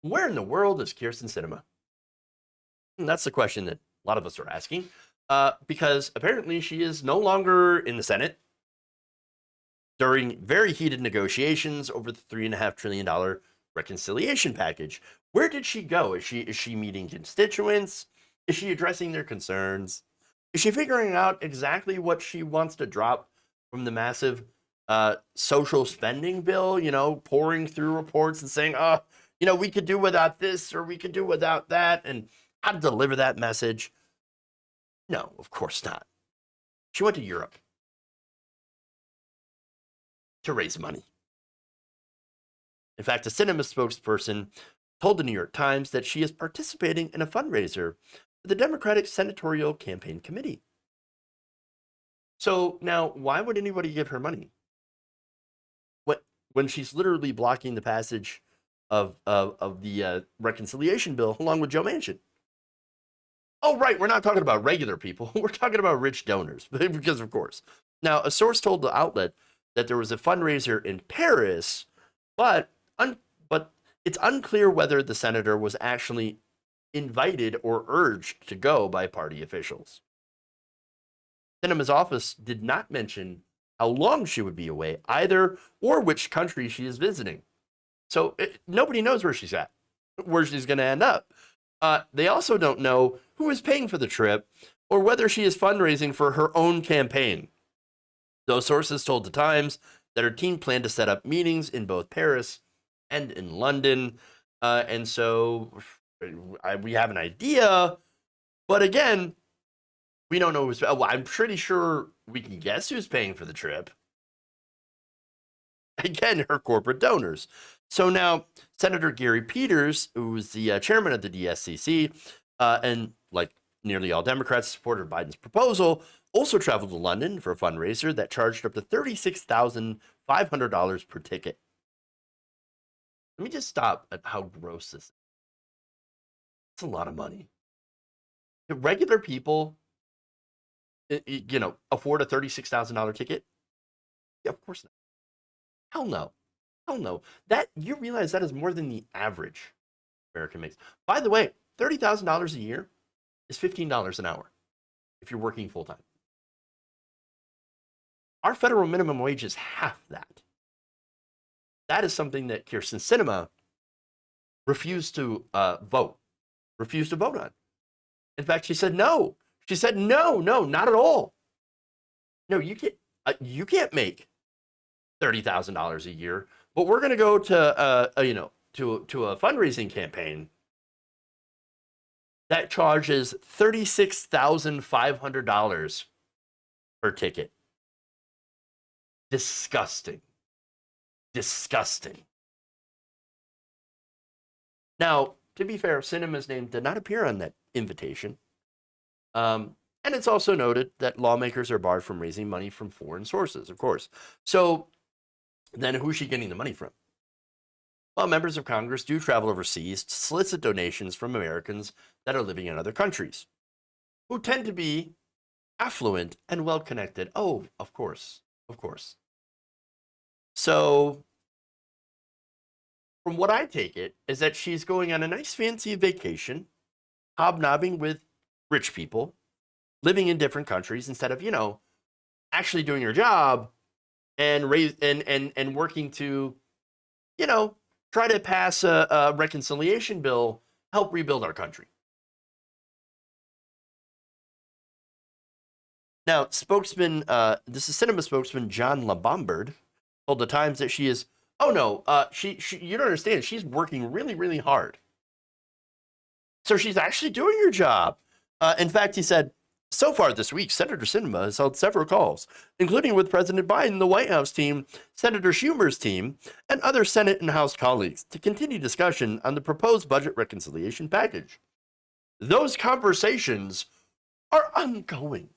Where in the world is Kyrsten Sinema? And that's the question that a lot of us are asking, because apparently she is no longer in the Senate during very heated negotiations over the $3.5 trillion reconciliation package. Where did she go? Is she meeting constituents? Is she addressing their concerns? Is she figuring out exactly what she wants to drop from the massive social spending bill? Pouring through reports and saying, we could do without this or we could do without that, and how to deliver that message? No, of course not. She went to Europe to raise money. In fact, a Sinema spokesperson told the New York Times that she is participating in a fundraiser for the Democratic Senatorial Campaign Committee. So now, why would anybody give her money when she's literally blocking the passage of the reconciliation bill along with Joe Manchin? Oh, right, we're not talking about regular people. We're talking about rich donors, because of course. Now, a source told the outlet that there was a fundraiser in Paris, but it's unclear whether the senator was actually invited or urged to go by party officials. Sinema's office did not mention how long she would be away either, or which country she is visiting. So nobody knows where she's at, where she's going to end up. They also don't know who is paying for the trip or whether she is fundraising for her own campaign. Those sources told the Times that her team planned to set up meetings in both Paris and in London. And so we have an idea, but again, we don't know who's. Well, I'm pretty sure we can guess who's paying for the trip. Again, her corporate donors. So now, Senator Gary Peters, who's the chairman of the DSCC, and like nearly all Democrats, supported Biden's proposal, also traveled to London for a fundraiser that charged up to $36,500 per ticket. Let me just stop at how gross this is. It's a lot of money. The regular people, afford a $36,000 ticket? Yeah, of course not. Hell no. Hell no. That, you realize that is more than the average American makes. By the way, $30,000 a year is $15 an hour if you're working full time. Our federal minimum wage is half that. That is something that Kyrsten Sinema refused to vote on. In fact, she said no. She said no, not at all. No, you can't make $30,000 a year, but we're going to go to to a fundraising campaign that charges $36,500 per ticket. Disgusting. Now, to be fair, Sinema's name did not appear on that invitation. And it's also noted that lawmakers are barred from raising money from foreign sources, of course. So then who's she getting the money from? Well, members of Congress do travel overseas to solicit donations from Americans that are living in other countries, who tend to be affluent and well-connected. Oh, of course. So from what I take it is that she's going on a nice fancy vacation, hobnobbing with rich people, living in different countries instead of, actually doing her job and working to, try to pass a reconciliation bill, help rebuild our country. Now, this is Sinema spokesman John LaBombard told the Times that she is, she you don't understand, she's working really, really hard. So she's actually doing her job. In fact, he said, so far this week, Senator Sinema has held several calls, including with President Biden, the White House team, Senator Schumer's team, and other Senate and House colleagues to continue discussion on the proposed budget reconciliation package. Those conversations are ongoing.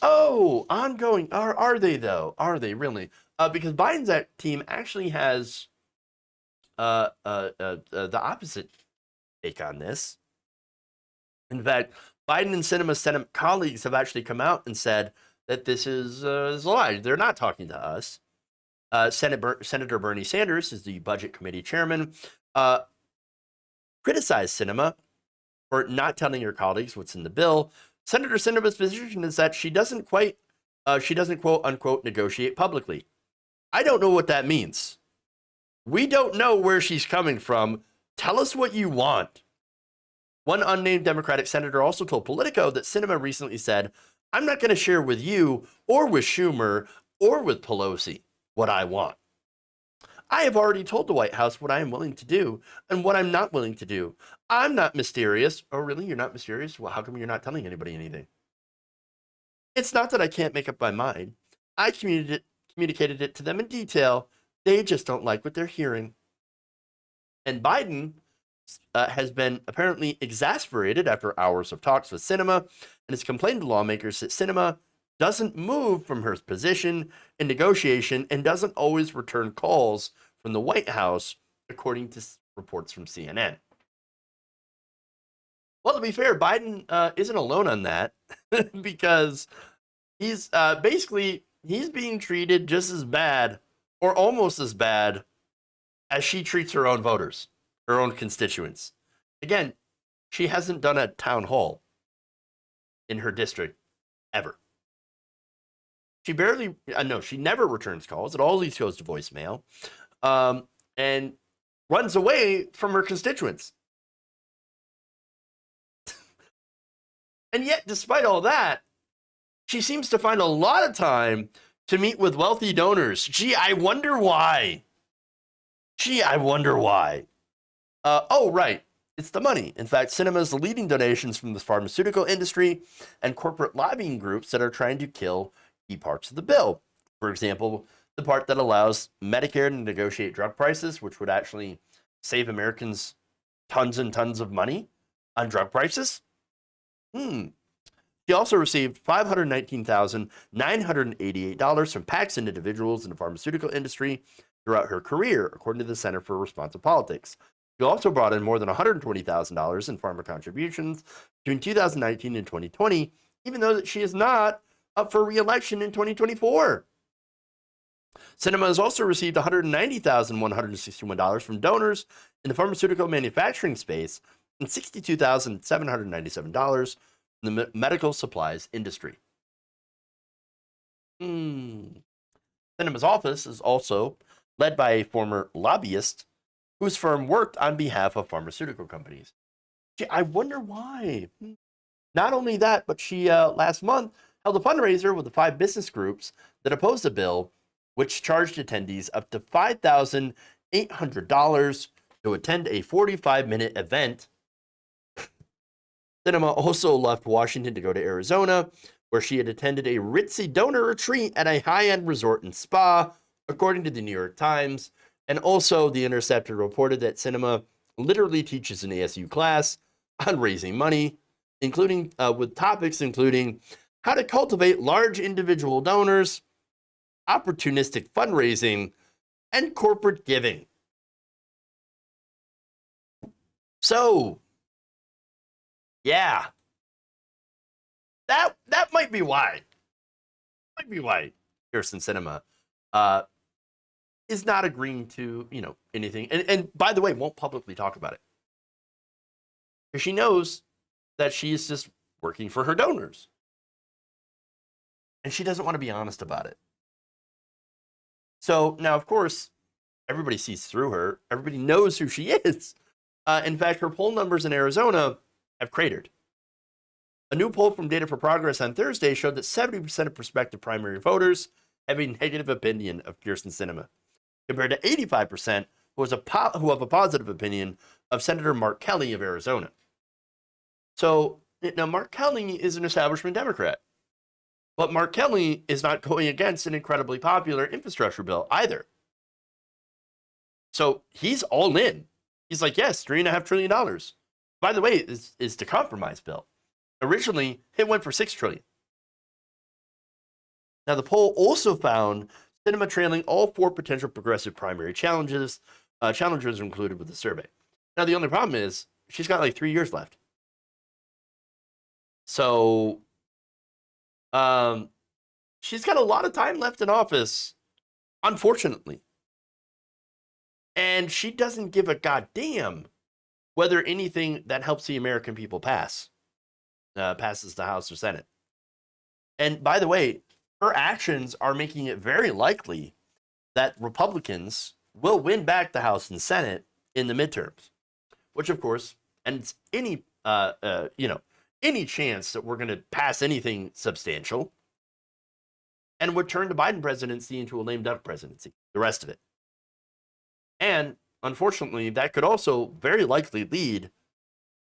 Oh, ongoing. Are they, though? Are they really? Because Biden's team actually has the opposite take on this. In fact, Biden and Sinema's Senate colleagues have actually come out and said that this is a lie. They're not talking to us. Senator Bernie Sanders is the Budget Committee chairman. criticized Sinema for not telling her colleagues what's in the bill. Senator Sinema's position is that she doesn't quote unquote negotiate publicly. I don't know what that means. We don't know where she's coming from. Tell us what you want. One unnamed Democratic senator also told Politico that Sinema recently said, I'm not going to share with you or with Schumer or with Pelosi what I want. I have already told the White House what I am willing to do and what I'm not willing to do. I'm not mysterious. Oh, really? You're not mysterious? Well, how come you're not telling anybody anything? It's not that I can't make up my mind. I communicated it to them in detail. They just don't like what they're hearing. And Biden has been apparently exasperated after hours of talks with Sinema and has complained to lawmakers that Sinema doesn't move from her position in negotiation and doesn't always return calls from the White House, according to reports from CNN. Well, to be fair, Biden isn't alone on that because he's he's being treated just as bad or almost as bad as she treats her own voters, her own constituents. Again, she hasn't done a town hall in her district ever. She barely, she never returns calls. It always goes to voicemail, and runs away from her constituents. And yet, despite all that, she seems to find a lot of time to meet with wealthy donors. Gee, I wonder why. Oh, right. It's the money. In fact, Sinema's leading donations from the pharmaceutical industry and corporate lobbying groups that are trying to kill key parts of the bill. For example, the part that allows Medicare to negotiate drug prices, which would actually save Americans tons and tons of money on drug prices. She also received $519,988 from PACs and individuals in the pharmaceutical industry throughout her career, according to the Center for Responsive Politics. She also brought in more than $120,000 in pharma contributions between 2019 and 2020, even though that she is not up for re-election in 2024. Sinema has also received $190,161 from donors in the pharmaceutical manufacturing space and $62,797 in the medical supplies industry. Sinema's office is also led by a former lobbyist whose firm worked on behalf of pharmaceutical companies. Gee, I wonder why. Not only that, but she last month held a fundraiser with the 5 business groups that opposed the bill, which charged attendees up to $5,800 to attend a 45-minute event. Sinema also left Washington to go to Arizona, where she had attended a ritzy donor retreat at a high-end resort and spa, according to the New York Times. And also, The Interceptor reported that Sinema literally teaches an ASU class on raising money, including with topics including how to cultivate large individual donors, opportunistic fundraising, and corporate giving. So, yeah, that might be why. Kyrsten Sinema is not agreeing to anything, and by the way, won't publicly talk about it because she knows that she's just working for her donors, and she doesn't want to be honest about it. So now, of course, everybody sees through her. Everybody knows who she is. In fact, her poll numbers in Arizona have cratered. A new poll from Data for Progress on Thursday showed that 70% of prospective primary voters have a negative opinion of Kyrsten Sinema, compared to 85% who have a positive opinion of Senator Mark Kelly of Arizona. So now Mark Kelly is an establishment Democrat, but Mark Kelly is not going against an incredibly popular infrastructure bill either. So he's all in. He's like, yes, $3.5 trillion. By the way, is the compromise bill. Originally, it went for $6 trillion. Now, the poll also found Sinema trailing all 4 potential progressive primary challengers included with the survey. Now, the only problem is she's got like 3 years left. So, she's got a lot of time left in office, unfortunately. And she doesn't give a goddamn whether anything that helps the American people passes the House or Senate. And by the way, her actions are making it very likely that Republicans will win back the House and Senate in the midterms, which of course, and it's any chance that we're going to pass anything substantial, and would turn the Biden presidency into a lame duck presidency, the rest of it. And unfortunately, that could also very likely lead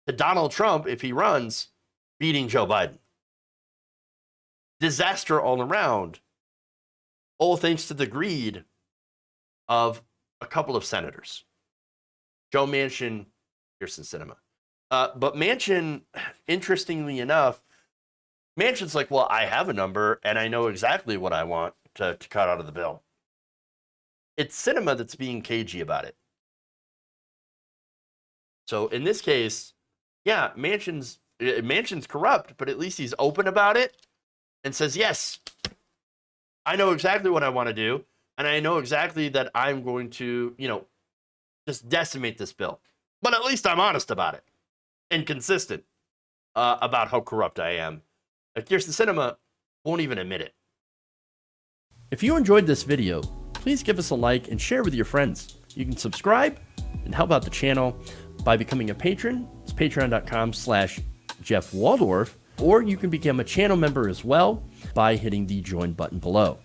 to Donald Trump, if he runs, beating Joe Biden. Disaster all around, all thanks to the greed of a couple of senators, Joe Manchin, Kyrsten Sinema. But Manchin, interestingly enough, Manchin's like, well, I have a number and I know exactly what I want to cut out of the bill. It's Sinema that's being cagey about it. So in this case, yeah, Manchin's corrupt, but at least he's open about it and says, yes, I know exactly what I want to do. And I know exactly that I'm going to, just decimate this bill. But at least I'm honest about it and consistent about how corrupt I am. Kyrsten Sinema won't even admit it. If you enjoyed this video, please give us a like and share with your friends. You can subscribe and help out the channel by becoming a patron. It's patreon.com/Jeff Waldorf, or you can become a channel member as well by hitting the join button below.